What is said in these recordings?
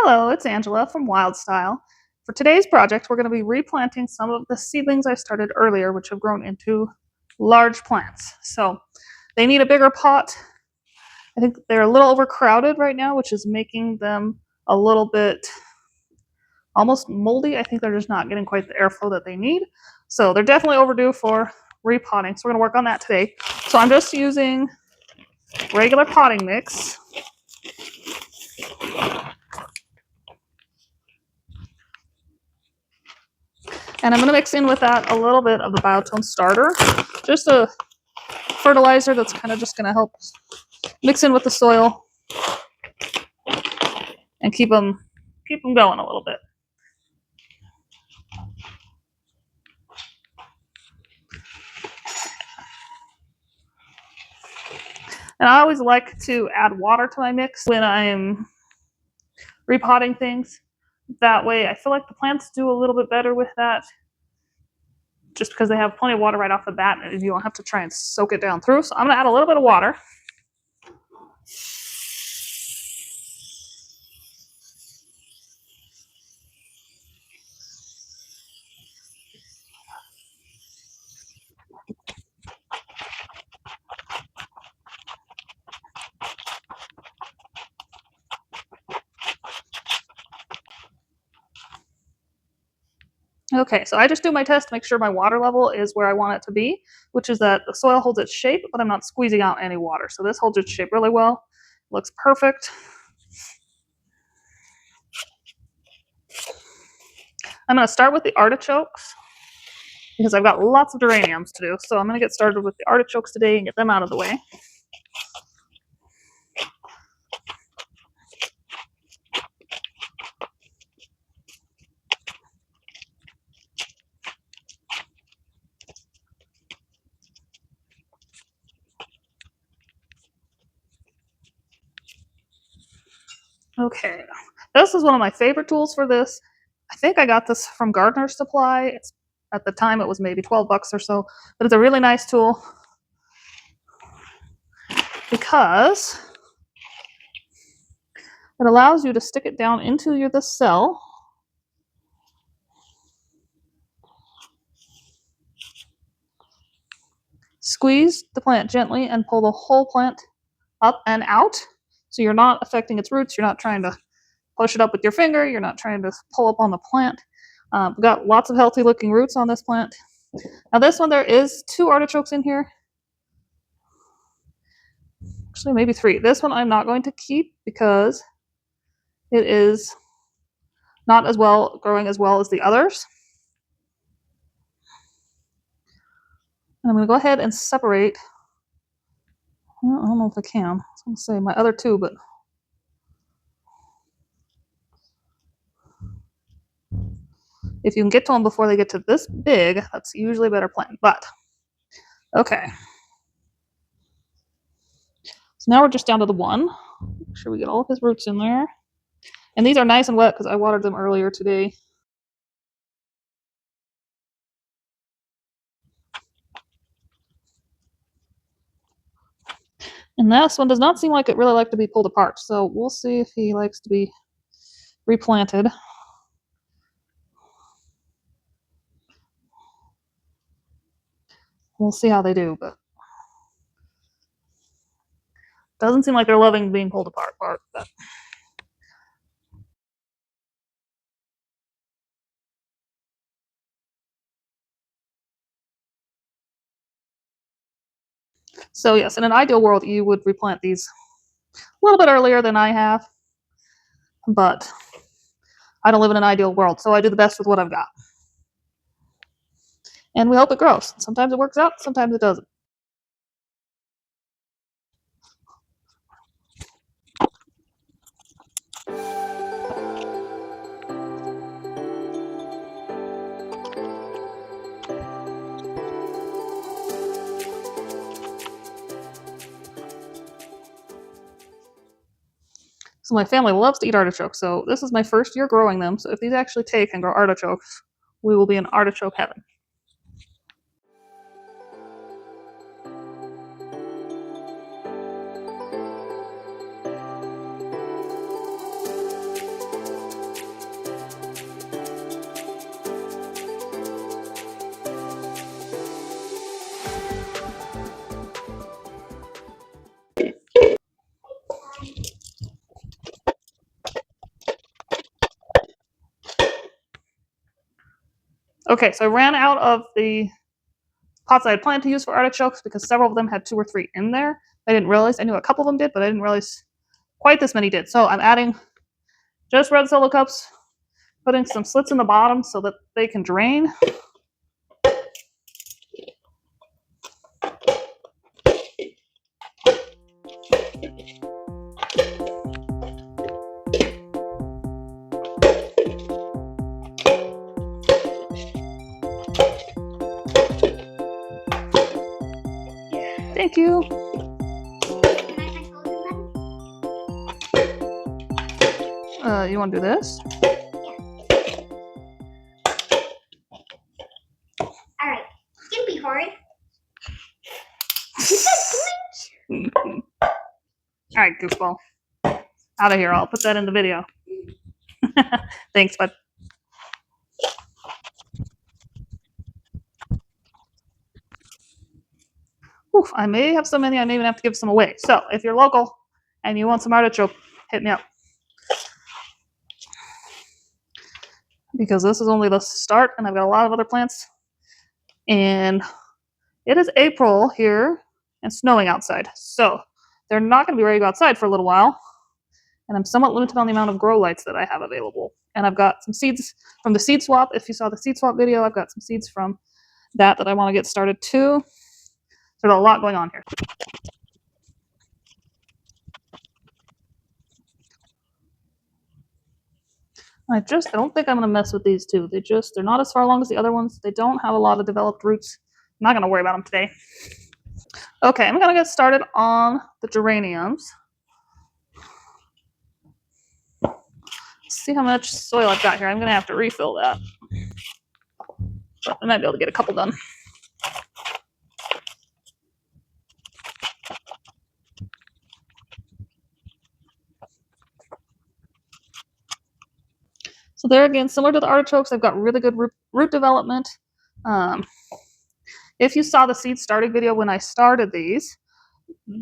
Hello, it's Angela from WildStyle. For today's project, we're going to be replanting some of the seedlings I started earlier, which have grown into large plants. So they need a bigger pot. I think they're a little overcrowded right now, which is making them a little bit almost moldy. I think they're just not getting quite the airflow that they need. So they're definitely overdue for repotting. So we're going to work on that today. So I'm just using regular potting mix. And I'm going to mix in with that a little bit of the biotone starter, just a fertilizer that's kind of just going to help mix in with the soil and keep them going a little bit. And I always like to add water to my mix when I'm repotting things. That way I feel like the plants do a little bit better with that, just because they have plenty of water right off the bat and you don't have to try and soak it down through. So I'm going to add a little bit of water. Okay, so I just do my test to make sure my water level is where I want it to be, which is that the soil holds its shape, but I'm not squeezing out any water. So this holds its shape really well. Looks perfect. I'm going to start with the artichokes because I've got lots of geraniums to do. So I'm going to get started with the artichokes today and get them out of the way. Okay, this is one of my favorite tools for this. I think I got this from Gardener's Supply. At the time it was maybe 12 bucks or so, but it's a really nice tool because it allows you to stick it down into the cell. Squeeze the plant gently and pull the whole plant up and out. So you're not affecting its roots. You're not trying to push it up with your finger. You're not trying to pull up on the plant. We've got lots of healthy looking roots on this plant. Now this one, there is 2 artichokes in here. Actually, maybe 3. This one I'm not going to keep because it is not as well growing as well as the others. And I'm going to go ahead and separate. Well, I don't know if I can. I was going to say my other 2, but if you can get to them before they get to this big, that's usually a better plan. But okay. So now we're just down to the one. Make sure we get all of his roots in there. And these are nice and wet because I watered them earlier today. And this one does not seem like it really likes to be pulled apart. So we'll see if he likes to be replanted. We'll see how they do, but doesn't seem like they're loving being pulled apart. But so yes, in an ideal world, you would replant these a little bit earlier than I have, but I don't live in an ideal world, so I do the best with what I've got. And we hope it grows. Sometimes it works out, sometimes it doesn't. So my family loves to eat artichokes, so this is my first year growing them. So if these actually take and grow artichokes, we will be in artichoke heaven. Okay, so I ran out of the pots I had planned to use for artichokes because several of them had 2 or 3 in there. I didn't realize. I knew a couple of them did, but I didn't realize quite this many did. So I'm adding just red solo cups, putting some slits in the bottom so that they can drain. Thank you. You want to do this? All right, it's gonna be hard. All right, goofball. Out of here. I'll put that in the video. Thanks, bud. Oof, I may have so many, I may even have to give some away. So if you're local and you want some artichoke, hit me up. Because this is only the start and I've got a lot of other plants. And it is April here and snowing outside. So they're not going to be ready to go outside for a little while. And I'm somewhat limited on the amount of grow lights that I have available. And I've got some seeds from the seed swap. If you saw the seed swap video, I've got some seeds from that I want to get started too. There's a lot going on here. I don't think I'm going to mess with these two. They're not as far along as the other ones. They don't have a lot of developed roots. I'm not going to worry about them today. Okay, I'm going to get started on the geraniums. See how much soil I've got here. I'm going to have to refill that. But I might be able to get a couple done. So there again, similar to the artichokes, I've got really good root development. If you saw the seed starting video when I started these,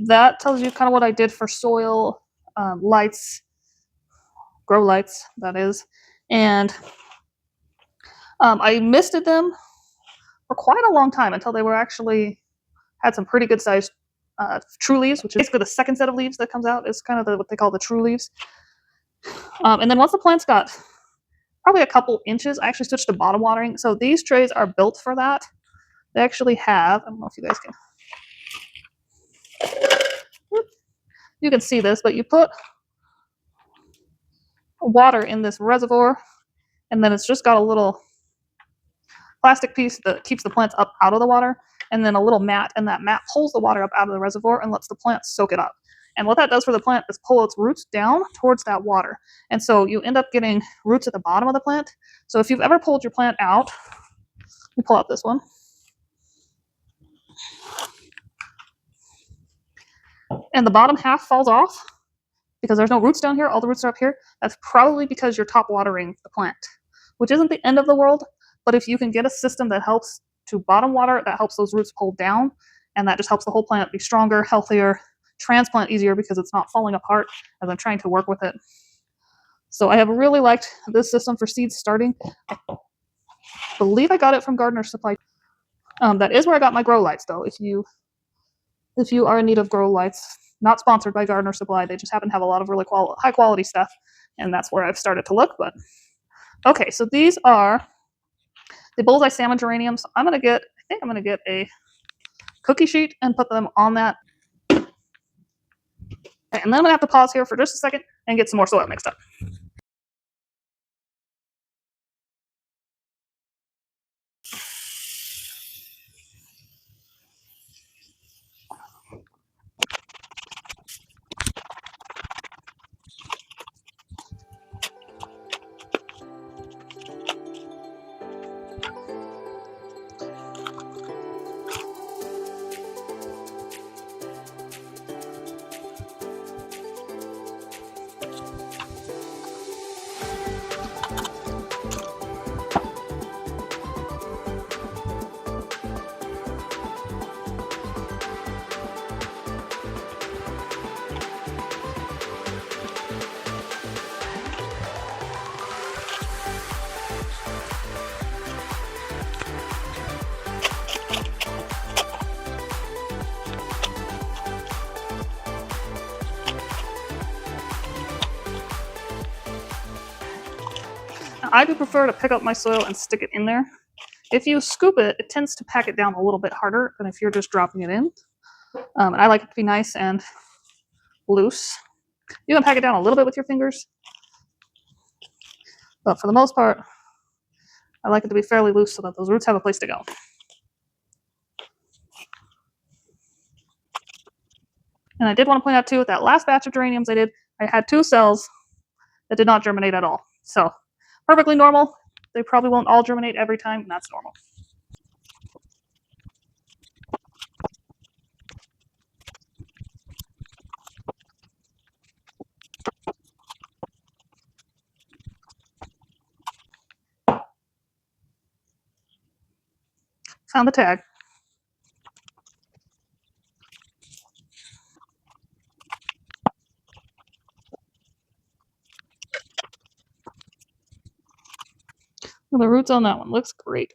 that tells you kind of what I did for soil lights, grow lights, that is. And I misted them for quite a long time until they were actually had some pretty good sized true leaves, which is basically the second set of leaves that comes out is kind of what they call the true leaves. And then once the plants got probably a couple inches, I actually switched to bottom watering. So these trays are built for that. They actually have, I don't know if you guys can see this, but you put water in this reservoir, and then it's just got a little plastic piece that keeps the plants up out of the water, and then a little mat, and that mat pulls the water up out of the reservoir and lets the plant soak it up. And what that does for the plant is pull its roots down towards that water. And so you end up getting roots at the bottom of the plant. So if you've ever pulled your plant out, let me pull out this one. And the bottom half falls off because there's no roots down here, all the roots are up here. That's probably because you're top watering the plant, which isn't the end of the world. But if you can get a system that helps to bottom water, that helps those roots pull down, and that just helps the whole plant be stronger, healthier, transplant easier because it's not falling apart as I'm trying to work with it. So I have really liked this system for seeds starting. I believe I got it from Gardener Supply. That is where I got my grow lights, though. If you are in need of grow lights, not sponsored by Gardener Supply, they just happen to have a lot of really high quality stuff, and that's where I've started to look. But okay, so these are the bullseye salmon geraniums. I think I'm gonna get a cookie sheet and put them on that. And then I'm gonna have to pause here for just a second and get some more soil mixed up. I do prefer to pick up my soil and stick it in there. If you scoop it, it tends to pack it down a little bit harder than if you're just dropping it in. And I like it to be nice and loose. You can pack it down a little bit with your fingers, but for the most part, I like it to be fairly loose so that those roots have a place to go. And I did want to point out too, with that last batch of geraniums I did, I had 2 cells that did not germinate at all. So perfectly normal. They probably won't all germinate every time, and that's normal. Found the tag. Well, the roots on that one looks great.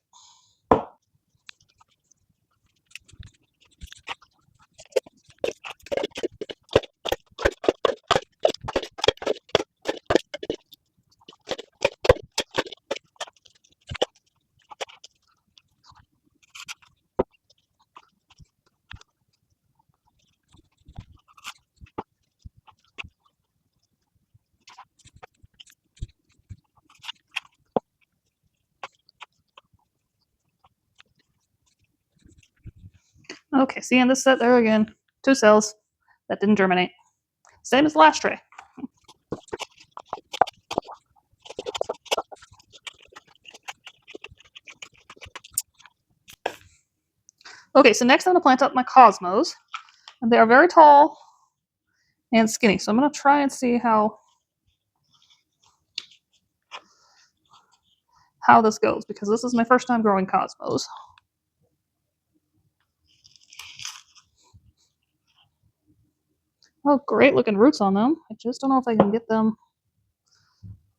Okay, see in this set there again, 2 cells that didn't germinate. Same as the last tray. Okay, so next I'm going to plant up my cosmos. And they are very tall and skinny. So I'm going to try and see how this goes, because this is my first time growing cosmos. Oh, great looking roots on them. I just don't know if I can get them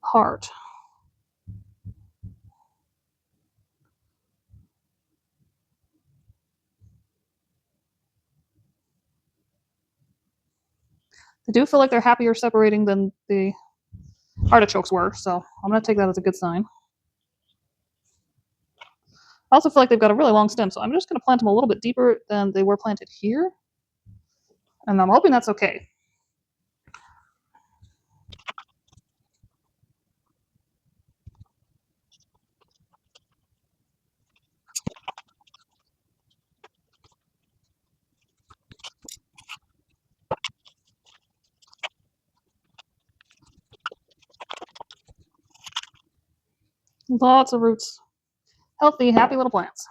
hard. I do feel like they're happier separating than the artichokes were, so I'm going to take that as a good sign. I also feel like they've got a really long stem, so I'm just going to plant them a little bit deeper than they were planted here. And I'm hoping that's okay. Lots of roots. Healthy, happy little plants.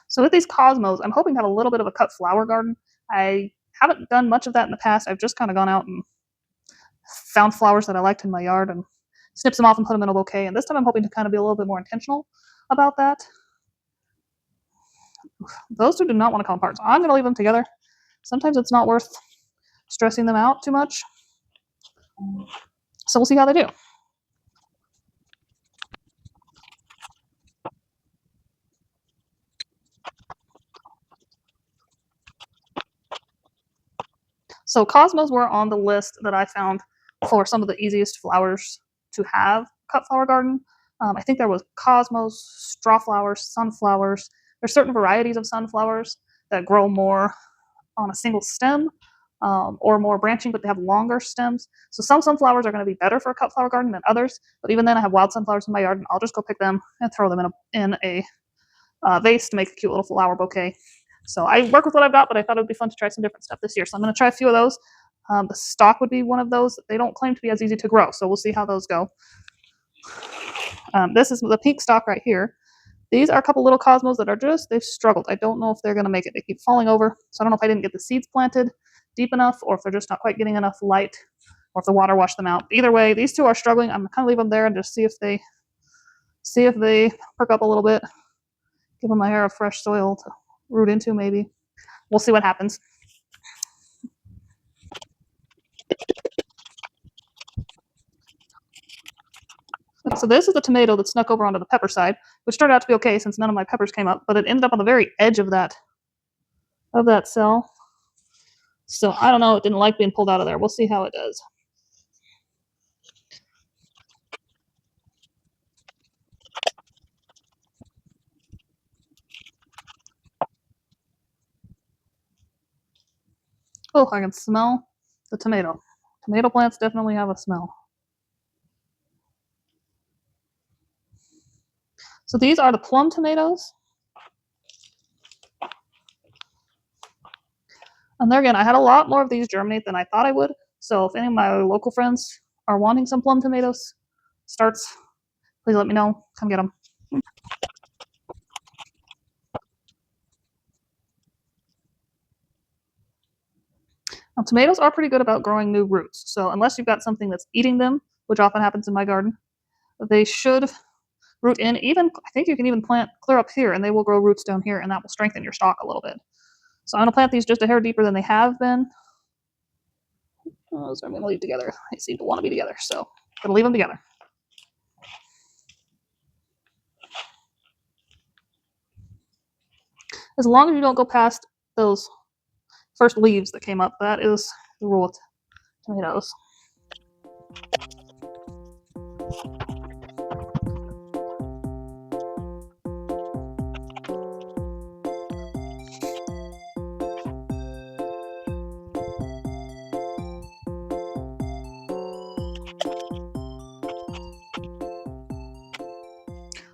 So with these cosmos, I'm hoping to have a little bit of a cut flower garden. I haven't done much of that in the past. I've just kind of gone out and found flowers that I liked in my yard and snipped them off and put them in a bouquet. And this time I'm hoping to kind of be a little bit more intentional about that. Those 2 do not want to come apart, so I'm going to leave them together. Sometimes it's not worth stressing them out too much. So we'll see how they do. So cosmos were on the list that I found for some of the easiest flowers to have cut flower garden. I think there was cosmos, straw flowers, sunflowers. There's certain varieties of sunflowers that grow more on a single stem or more branching, but they have longer stems. So some sunflowers are going to be better for a cut flower garden than others. But even then, I have wild sunflowers in my yard, and I'll just go pick them and throw them in a vase to make a cute little flower bouquet. So I work with what I've got, but I thought it would be fun to try some different stuff this year. So I'm going to try a few of those. The stock would be one of those. They don't claim to be as easy to grow, so we'll see how those go. This is the pink stock right here. These are a couple little cosmos that are they've struggled. I don't know if they're going to make it. They keep falling over. So I don't know if I didn't get the seeds planted deep enough, or if they're just not quite getting enough light, or if the water washed them out. Either way, these 2 are struggling. I'm going to kind of leave them there and just see if they perk up a little bit. Give them a hair of fresh soil to root into, maybe. We'll see what happens. So this is the tomato that snuck over onto the pepper side, which turned out to be okay since none of my peppers came up, but it ended up on the very edge of that cell. So I don't know, it didn't like being pulled out of there. We'll see how it does. Oh, I can smell the tomato. Tomato plants definitely have a smell. So these are the plum tomatoes. And there again, I had a lot more of these germinate than I thought I would. So if any of my local friends are wanting some plum tomatoes starts, please let me know. Come get them. Now, tomatoes are pretty good about growing new roots. So unless you've got something that's eating them, which often happens in my garden, they should root in. Even I think you can even plant clear up here, and they will grow roots down here, and that will strengthen your stalk a little bit. So I'm gonna plant these just a hair deeper than they have been. So I'm gonna leave together. They seem to want to be together, so I'm gonna leave them together. As long as you don't go past those first leaves that came up, that is the rule with tomatoes.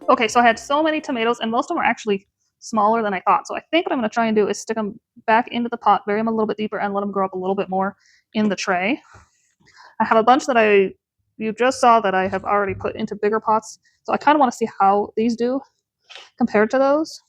Okay, so I had so many tomatoes, and most of them are actually smaller than I thought. So I think what I'm going to try and do is stick them back into the pot, bury them a little bit deeper, and let them grow up a little bit more in the tray. I have a bunch that you just saw that I have already put into bigger pots. So I kind of want to see how these do compared to those.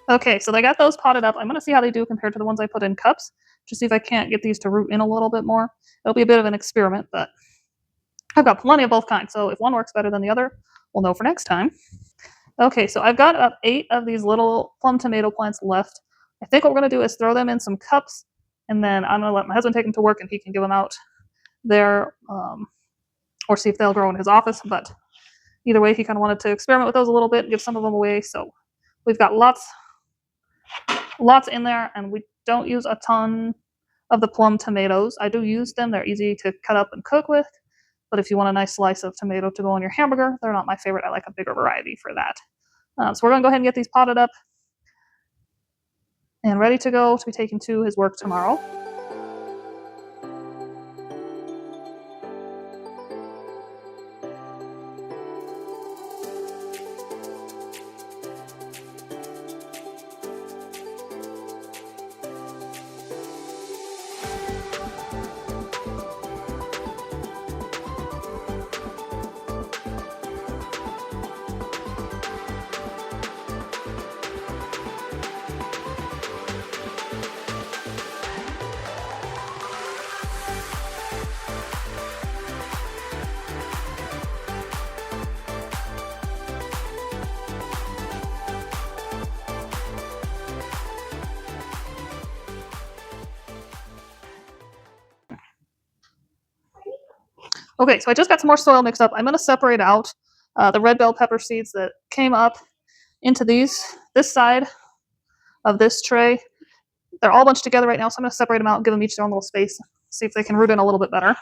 Okay, so they got those potted up. I'm going to see how they do compared to the ones I put in cups, to see if I can't get these to root in a little bit more. It'll be a bit of an experiment, but I've got plenty of both kinds, so if one works better than the other, we'll know for next time. Okay, so I've got about 8 of these little plum tomato plants left. I think what we're going to do is throw them in some cups, and then I'm going to let my husband take them to work, and he can give them out there, or see if they'll grow in his office. But either way, he kind of wanted to experiment with those a little bit and give some of them away. So we've got lots in there, and we don't use a ton of the plum tomatoes. I do use them. They're easy to cut up and cook with. But if you want a nice slice of tomato to go on your hamburger, they're not my favorite. I like a bigger variety for that. So we're going to go ahead and get these potted up and ready to go to be taken to his work tomorrow. Okay, so I just got some more soil mixed up. I'm going to separate out the red bell pepper seeds that came up into this side of this tray. They're all bunched together right now, so I'm going to separate them out and give them each their own little space, see if they can root in a little bit better.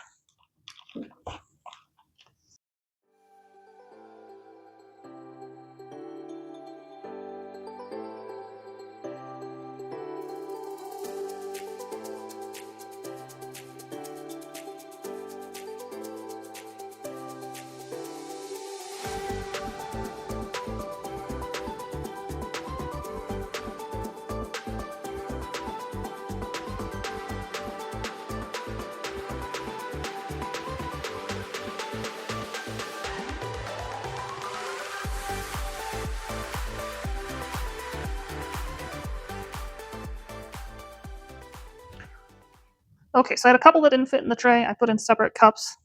Okay, so I had a couple that didn't fit in the tray. I put in separate cups.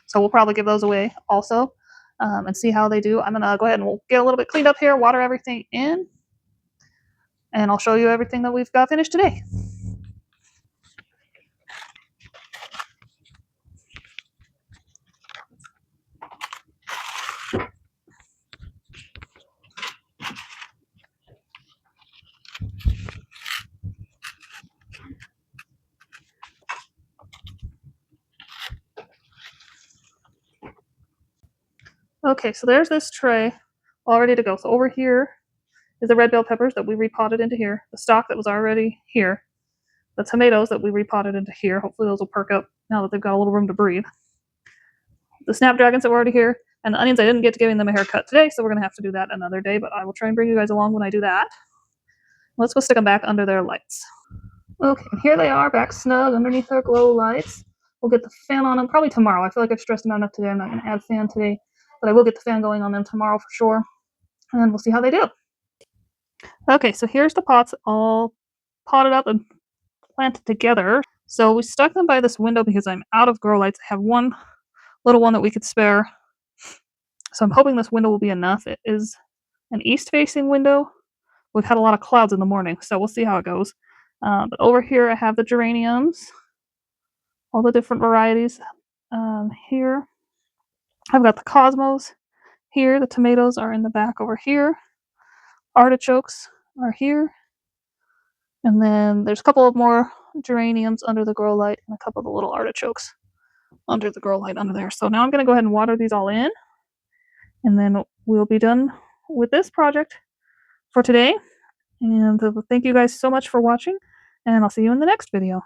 So we'll probably give those away also and see how they do. I'm going to go ahead and we'll get a little bit cleaned up here, water everything in, and I'll show you everything that we've got finished today. Okay, so there's this tray all ready to go. So over here is the red bell peppers that we repotted into here, the stock that was already here, the tomatoes that we repotted into here. Hopefully those will perk up now that they've got a little room to breathe. The snapdragons that were already here, and the onions, I didn't get to giving them a haircut today, so we're going to have to do that another day, but I will try and bring you guys along when I do that. Let's go stick them back under their lights. Okay, and here they are back snug underneath their glow lights. We'll get the fan on them probably tomorrow. I feel like I've stressed them out enough today. I'm not going to add fan today, but I will get the fan going on them tomorrow for sure, and then we'll see how they do. Okay, so here's the pots all potted up and planted together. So we stuck them by this window because I'm out of grow lights. I have one little one that we could spare. So I'm hoping this window will be enough. It is an east-facing window. We've had a lot of clouds in the morning, so we'll see how it goes. But over here I have the geraniums, all the different varieties. Here I've got the cosmos. Here the tomatoes are in the back over here. Artichokes are here. And then there's a couple of more geraniums under the grow light and a couple of the little artichokes under the grow light under there. So now I'm going to go ahead and water these all in, and then we'll be done with this project for today. And thank you guys so much for watching, and I'll see you in the next video.